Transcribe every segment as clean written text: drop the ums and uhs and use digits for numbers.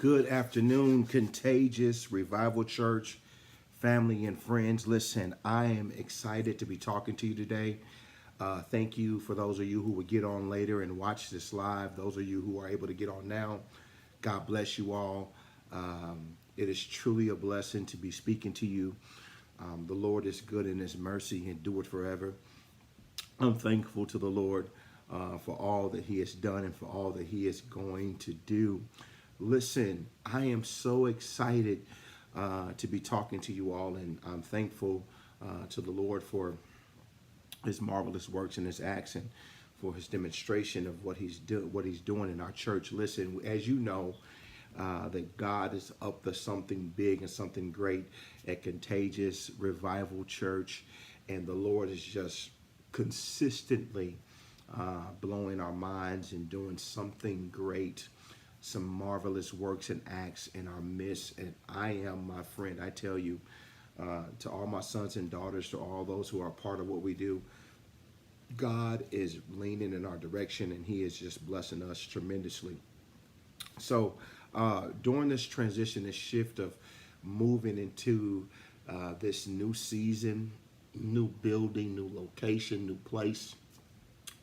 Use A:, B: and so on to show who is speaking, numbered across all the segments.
A: Good afternoon, Contagious Revival Church, family and friends. Listen, I am excited to be talking to you today. Thank you for those of you who will get on later and watch this live. Those of you who are able to get on now, God bless you all. It is truly a blessing to be speaking to you. The Lord is good in His mercy and do it forever. I'm thankful to the Lord for all that He has done and for all that He is going to do. Listen, I am so excited to be talking to you all, and I'm thankful to the Lord for His marvelous works and His acts, and for His demonstration of what He's doing in our church. Listen, as you know, that God is up to something big and something great at Contagious Revival Church, and the Lord is just consistently blowing our minds and doing something great, some marvelous works and acts in our midst. And I am, my friend, I tell you, to all my sons and daughters, to all those who are part of what we do, God is leaning in our direction, and He is just blessing us tremendously. So during this transition, this shift of moving into this new season, new building, new location, new place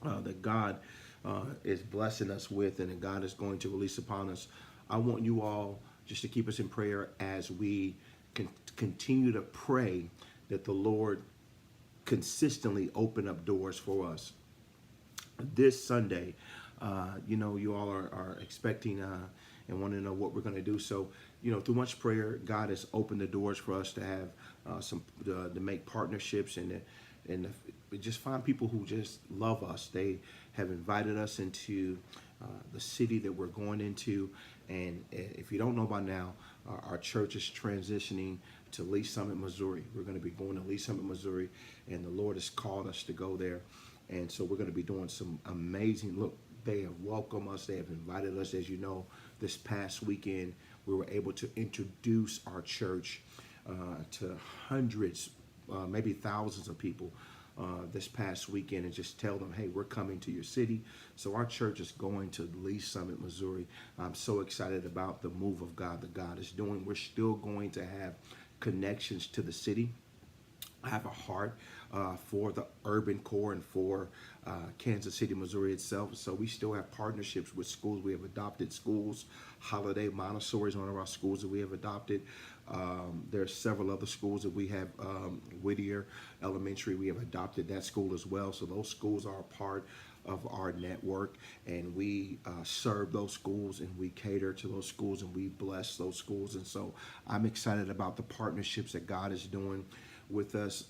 A: that God is blessing us with, and that God is going to release upon us, I want you all just to keep us in prayer as we continue to pray that the Lord consistently open up doors for us. This Sunday, you all are expecting and want to know what we're going to do. So, through much prayer, God has opened the doors for us to have to make partnerships and just find people who just love us. They have invited us into the city that we're going into, and if you don't know by now, our church is transitioning to Lee Summit, Missouri. We're going to be going to Lee Summit, Missouri, and the Lord has called us to go there. And so we're going to be doing some amazing, look, they have welcomed us. They have invited us. As you know, this past weekend, we were able to introduce our church to hundreds, maybe thousands of people this past weekend, and just tell them, hey, we're coming to your city. So our church is going to Lee Summit, Missouri. I'm so excited about the move of God that God is doing. We're still going to have connections to the city. I have a heart for the urban core and for Kansas City, Missouri itself. So we still have partnerships with schools. We have adopted schools. Holiday Montessori is one of our schools that we have adopted. There are several other schools that we have. Whittier Elementary, we have adopted that school as well. So those schools are a part of our network, and we serve those schools, and we cater to those schools, and we bless those schools. And so I'm excited about the partnerships that God is doing with us.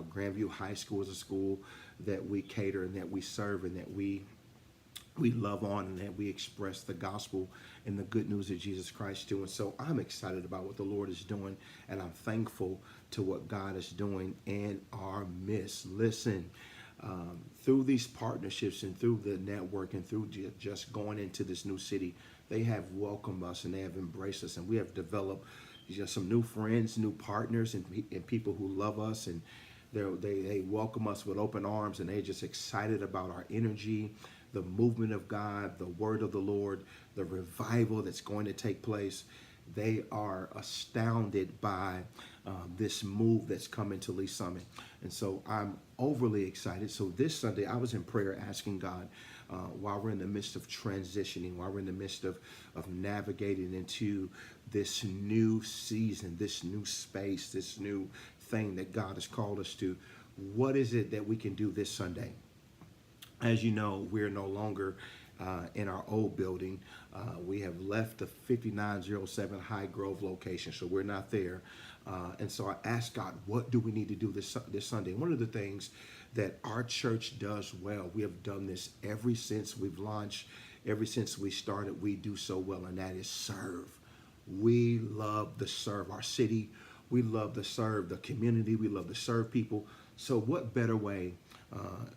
A: Grandview High School is a school that we cater and that we serve and that we love on, and that we express the gospel and the good news of Jesus Christ to. And so I'm excited about what the Lord is doing, and I'm thankful to what God is doing in our midst. Listen, through these partnerships and through the network and through just going into this new city, they have welcomed us and they have embraced us, and we have developed just some new friends, new partners, and people who love us, and they welcome us with open arms, and they're just excited about our energy, the movement of God, the word of the Lord, the revival that's going to take place. They are astounded by this move that's coming to Lee Summit. And so I'm overly excited. So this Sunday, I was in prayer asking God, while we're in the midst of transitioning, while we're in the midst of navigating into this new season, this new space, this new thing that God has called us to, what is it that we can do this Sunday? As you know, we're no longer in our old building. We have left the 5907 High Grove location, so we're not there. And so I asked God, what do we need to do this Sunday? And one of the things that our church does well, we have done this ever since we've launched, ever since we started, we do so well, and that is serve. We love to serve our city. We love to serve the community. We love to serve people. So what better way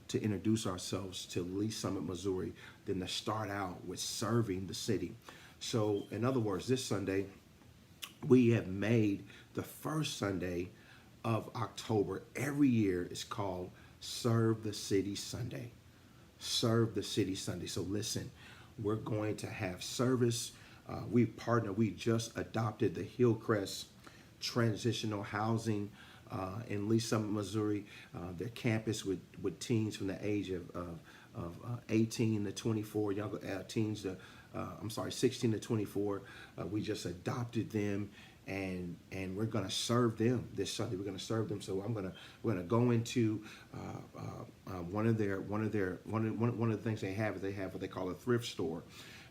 A: to introduce ourselves to Lee Summit, Missouri, than to start out with serving the city? So in other words, this Sunday, we have made the first Sunday of October every year is called Serve the City Sunday. Serve the City Sunday. So listen, we're going to have service We just adopted the Hillcrest Transitional Housing in Lee Summit, Missouri. Their campus with teens from the age of 18 to 24, younger teens to 16 to 24. We just adopted them, and we're going to serve them this Sunday. We're going to serve them. So we're gonna go into one of the things they have what they call a thrift store.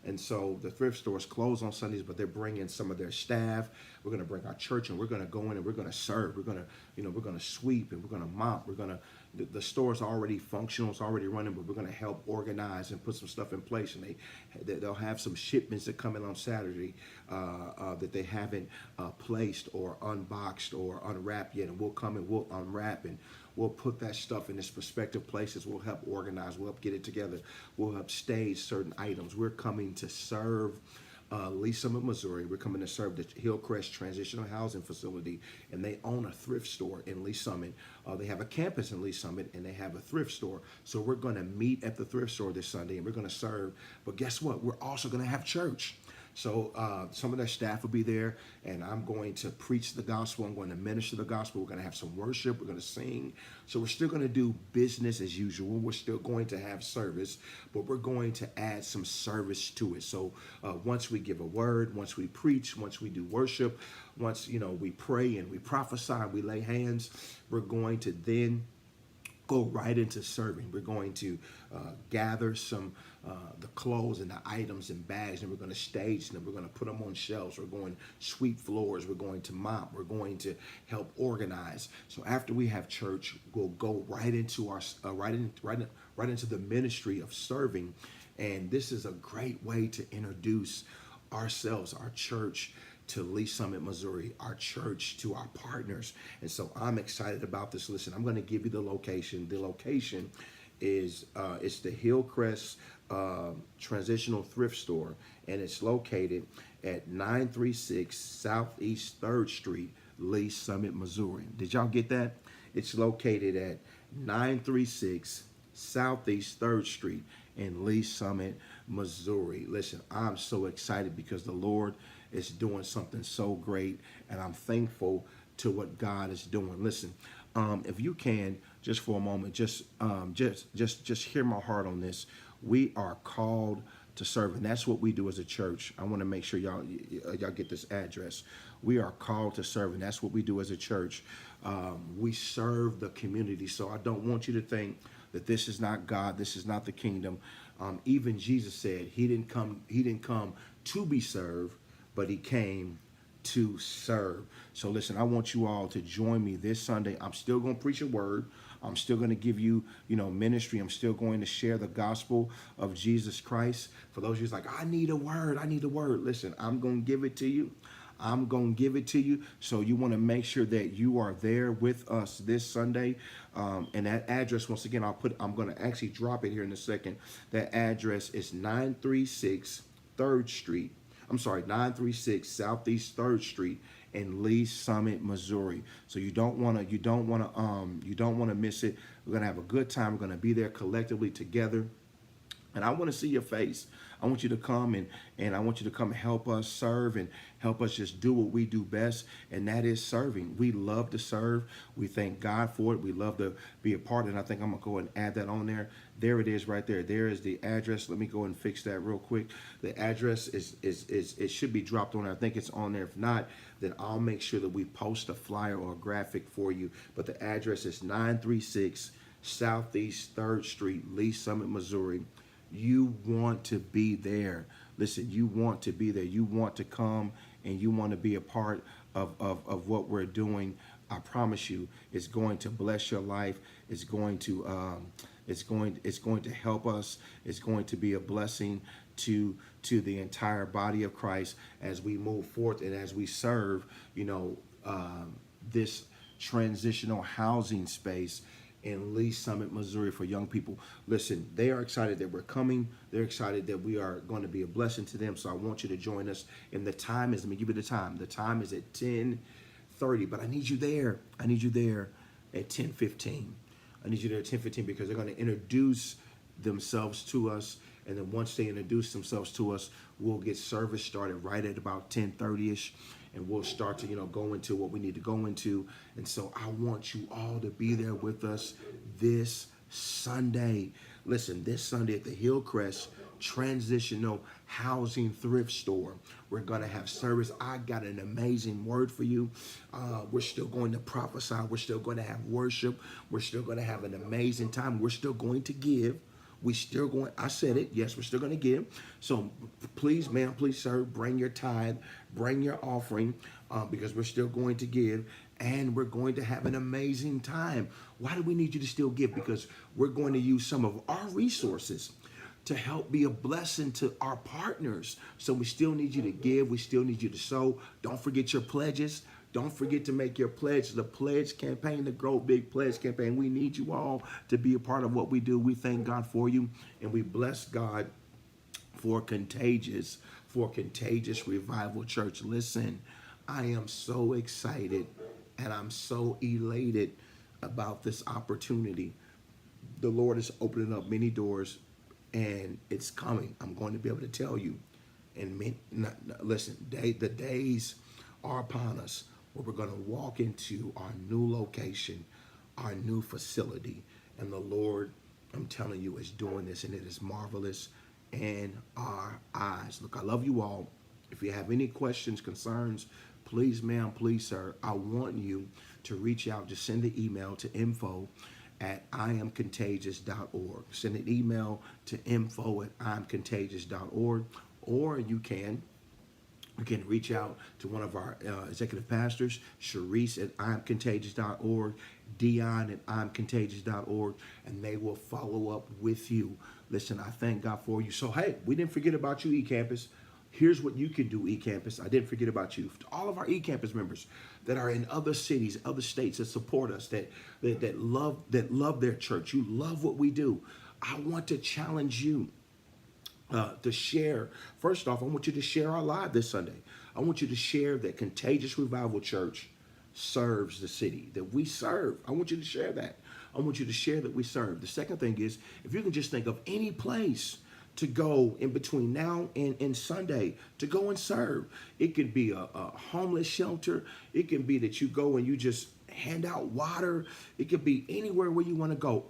A: And so the thrift store is closed on Sundays, but they're bringing some of their staff. We're going to bring our church, and we're going to go in and we're going to serve. We're going to sweep, and we're going to mop. The store's already functional, it's already running, but we're going to help organize and put some stuff in place. And they'll have some shipments that come in on Saturday that they haven't placed or unboxed or unwrapped yet. And we'll come and we'll unwrap, and we'll put that stuff in its prospective places. We'll help organize. We'll help get it together. We'll help stage certain items. We're coming to serve Lee Summit, Missouri. We're coming to serve the Hillcrest Transitional Housing Facility, and they own a thrift store in Lee Summit. They have a campus in Lee Summit, and they have a thrift store. So we're going to meet at the thrift store this Sunday, and we're going to serve. But guess what? We're also going to have church. So some of their staff will be there, and I'm going to preach the gospel. I'm going to minister the gospel. We're going to have some worship. We're going to sing. So we're still going to do business as usual. We're still going to have service, but we're going to add some service to it. So once we give a word, once we preach, once we do worship, once we pray and we prophesy, we lay hands, we're going to then go right into serving. We're going to gather some the clothes and the items and bags, and we're going to stage them. We're going to put them on shelves. We're going to sweep floors. We're going to mop. We're going to help organize. So after we have church, we'll go right into our right into the ministry of serving. And this is a great way to introduce ourselves, our church, to Lee Summit, Missouri, our church, to our partners. And so I'm excited about this. Listen, I'm going to give you the location. The location is it's the Hillcrest Transitional Thrift Store, and it's located at 936 Southeast 3rd Street, Lee Summit, Missouri. Did y'all get that? It's located at 936 Southeast 3rd Street in Lee Summit, Missouri. Listen, I'm so excited because the Lord is doing something so great, and I'm thankful to what God is doing. Listen, if you can, just for a moment, just hear my heart on this. We are called to serve, and that's what we do as a church. I want to make sure y'all get this address. We are called to serve, and that's what we do as a church. We serve the community. So I don't want you to think that this is not God, this is not the kingdom. Even Jesus said he didn't come to be served, but he came to serve. So listen, I want you all to join me this Sunday. I'm still going to preach a word. I'm still going to give you, ministry. I'm still going to share the gospel of Jesus Christ. For those of you who's like, I need a word. Listen, I'm going to give it to you. So you want to make sure that you are there with us this Sunday. And that address, once again, I'm going to actually drop it here in a second. That address is 936 3rd Street. 936 Southeast 3rd Street in Lee Summit, Missouri. So you don't want to miss it. We're going to have a good time. We're going to be there collectively together. And I want to see your face. I want you to come and I want you to come help us serve and help us just do what we do best, and that is serving. We love to serve. We thank God for it. We love to be a part, and I think I'm going to go and add that on there. There it is right there. There is the address. Let me go and fix that real quick. The address is it should be dropped on there. I think it's on there. If not, then I'll make sure that we post a flyer or a graphic for you. But the address is 936 Southeast 3rd Street, Lee Summit, Missouri. You want to be there. Listen, you want to be there. You want to come and you want to be a part of what we're doing. I promise you, it's going to bless your life. It's going to help us. It's going to be a blessing to the entire body of Christ as we move forth and as we serve, this transitional housing space in Lee Summit, Missouri for young people. Listen, they are excited that we're coming. They're excited that we are going to be a blessing to them. So I want you to join us. And the time is, let me give you the time. The time is at 10:30, but I need you there. I need you there at 10:15. I need you there at 10:15 because they're going to introduce themselves to us. And then once they introduce themselves to us, we'll get service started right at about 10:30ish, and we'll start to go into what we need to go into. And so I want you all to be there with us this Sunday. Listen, this Sunday at the Hillcrest Transitional Housing Thrift Store, we're going to have service. I got an amazing word for you. We're still going to prophesy. We're still going to have worship. We're still going to have an amazing time. We're still going to give. I said it, yes, we're still going to give. So please, ma'am, please, sir, bring your tithe, bring your offering, because we're still going to give, and we're going to have an amazing time. Why do we need you to still give? Because we're going to use some of our resources to help be a blessing to our partners. So we still need you to give. We still need you to sow. Don't forget your pledges. Don't forget to make your pledge. The pledge campaign, the Grow Big Pledge campaign. We need you all to be a part of what we do. We thank God for you, and we bless God for Contagious Revival Church. Listen, I am so excited and I'm so elated about this opportunity. The Lord is opening up many doors, and it's coming. I'm going to be able to tell you. And listen, the days are upon us where we're going to walk into our new location, our new facility. And the Lord, I'm telling you, is doing this, and it is marvelous in our eyes. Look, I love you all. If you have any questions, concerns, please, ma'am, please, sir, I want you to reach out. Just send the email to info@iamcontagious.org. Send an email to info@iamcontagious.org, or you can reach out to one of our executive pastors, Sharice at IamContagious.org, Dion at IamContagious.org, and they will follow up with you. Listen, I thank God for you. So, hey, we didn't forget about you, eCampus. Here's what you can do, eCampus. I didn't forget about you. To all of our eCampus members that are in other cities, other states, that support us, that love their church. You love what we do. I want to challenge you to share. First off, I want you to share our live this Sunday. I want you to share that Contagious Revival Church serves the city, that we serve. I want you to share that. I want you to share that we serve. The second thing is, if you can just think of any place to go in between now and Sunday to go and serve. It could be a homeless shelter. It can be that you go and you just hand out water. It could be anywhere where you want to go.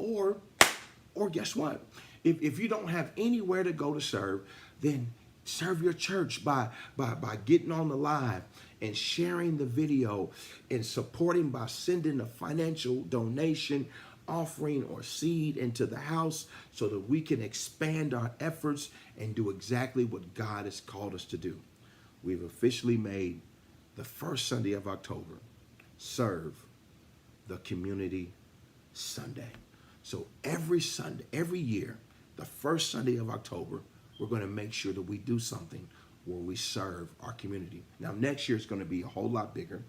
A: Or guess what? If you don't have anywhere to go to serve, then serve your church by getting on the live and sharing the video and supporting by sending a financial donation, offering, or seed into the house, so that we can expand our efforts and do exactly what God has called us to do. We've officially made the first Sunday of October Serve the Community Sunday. So every Sunday, every year, the first Sunday of October, we're going to make sure that we do something where we serve our community. Now, next year is going to be a whole lot bigger,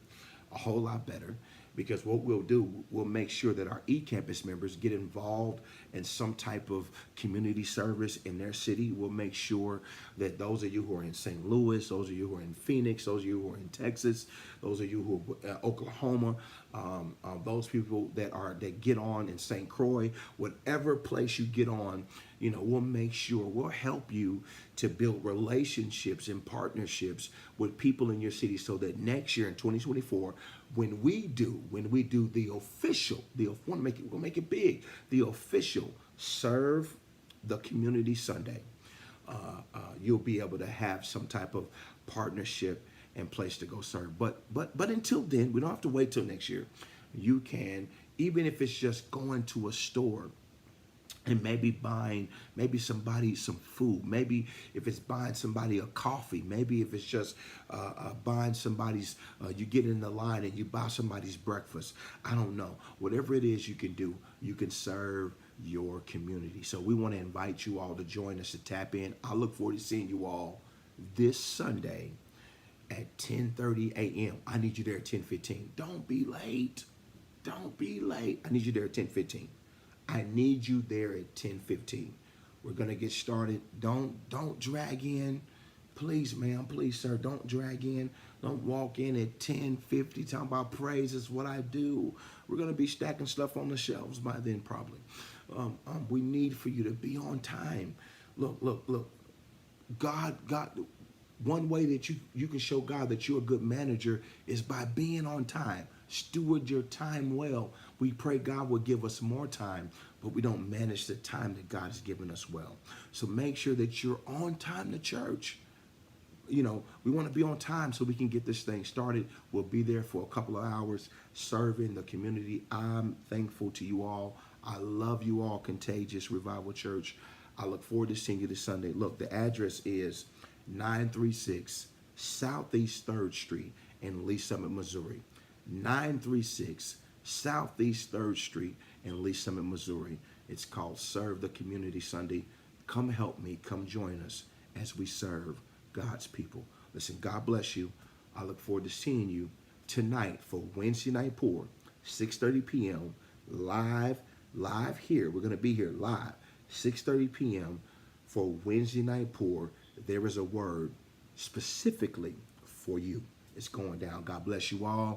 A: a whole lot better, because what we'll do, we'll make sure that our eCampus members get involved in some type of community service in their city. We'll make sure that those of you who are in St. Louis, those of you who are in Phoenix, those of you who are in Texas, those of you who are in Oklahoma, those people that get on in St. Croix, whatever place you get on, we'll make sure, we'll help you to build relationships and partnerships with people in your city, so that next year in 2024, when we do the official, we'll make it big, the official Serve the Community Sunday, you'll be able to have some type of partnership and place to go serve. But until then, we don't have to wait till next year. You can, even if it's just going to a store and maybe buying somebody some food, maybe if it's buying somebody a coffee, maybe if it's just buying somebody's, you get in the line and you buy somebody's breakfast. I don't know. Whatever it is you can do, you can serve your community. So we want to invite you all to join us, to tap in. I look forward to seeing you all this Sunday at 10:30 a.m. I need you there at 10:15. Don't be late. Don't be late. I need you there at 10:15. I need you there at 10:15. We're going to get started. Don't drag in. Please, ma'am, please, sir, don't drag in. Don't walk in at 10:50 talking about praise is what I do. We're going to be stacking stuff on the shelves by then, probably. We need for you to be on time. Look. God, one way that you can show God that you're a good manager is by being on time. Steward your time well. We pray God will give us more time, but we don't manage the time that God has given us well. So make sure that you're on time to church. We want to be on time so we can get this thing started. We'll be there for a couple of hours serving the community. I'm thankful to you all. I love you all, Contagious Revival Church. I look forward to seeing you this Sunday. Look, the address is 936 Southeast 3rd Street in Lee Summit, Missouri. 936 Southeast 3rd Street in Lee Summit, Missouri. It's called Serve the Community Sunday. Come help me. Come join us as we serve God's people. Listen, God bless you. I look forward to seeing you tonight for Wednesday Night Pour, 6:30 p.m. live here. We're going to be here live, 6:30 p.m. for Wednesday Night Pour. There is a word specifically for you. It's going down. God bless you all.